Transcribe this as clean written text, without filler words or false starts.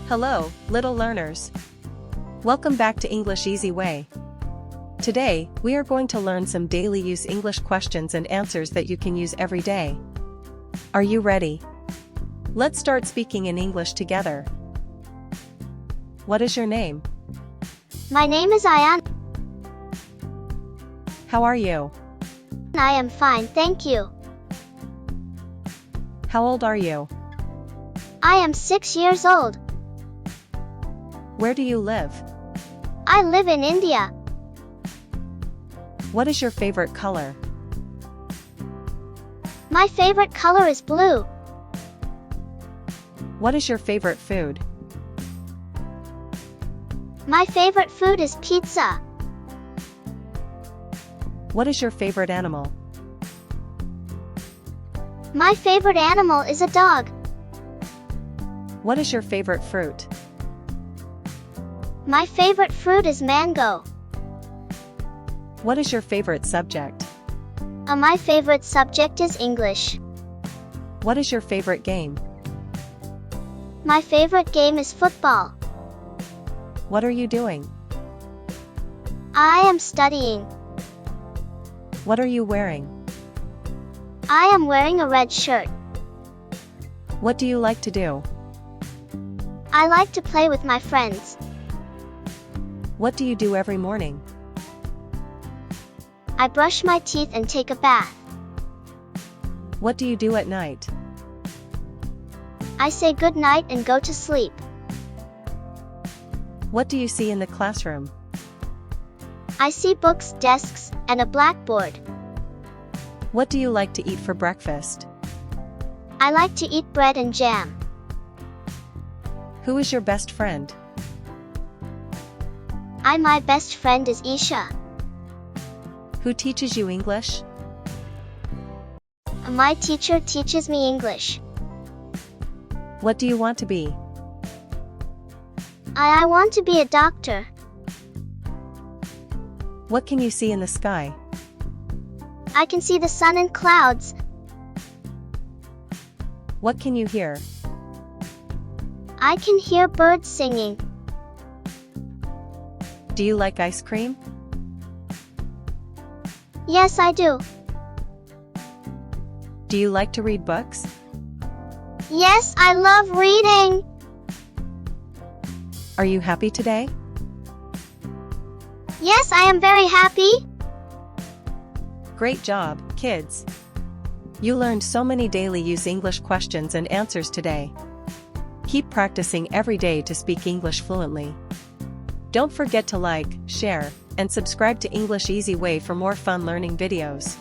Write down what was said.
Hello, little learners. Welcome back to English Easy Way. Today, we are going to learn some daily use English questions and answers that you can use every day. Are you ready? Let's start speaking in English together. What is your name? My name is Ayan. How are you? I am fine, thank you. How old are you? I am 6 years old. Where do you live? I live in India. What is your favorite color? My favorite color is blue. What is your favorite food? My favorite food is pizza. What is your favorite animal? My favorite animal is a dog. What is your favorite fruit? My favorite fruit is mango. What is your favorite subject? My favorite subject is English. What is your favorite game? My favorite game is football. What are you doing? I am studying. What are you wearing? I am wearing a red shirt. What do you like to do? I like to play with my friends. What do you do every morning? I brush my teeth and take a bath. What do you do at night? I say good night and go to sleep. What do you see in the classroom? I see books, desks, and a blackboard. What do you like to eat for breakfast? I like to eat bread and jam. Who is your best friend? My best friend is Isha. Who teaches you English? My teacher teaches me English. What do you want to be? I want to be a doctor. What can you see in the sky? I can see the sun and clouds. What can you hear? I can hear birds singing. Do you like ice cream? Yes, I do. Do you like to read books? Yes, I love reading. Are you happy today? Yes, I am very happy. Great job, kids. You learned so many daily use English questions and answers today. Keep practicing every day to speak English fluently. Don't forget to like, share, and subscribe to English Easy Way for more fun learning videos.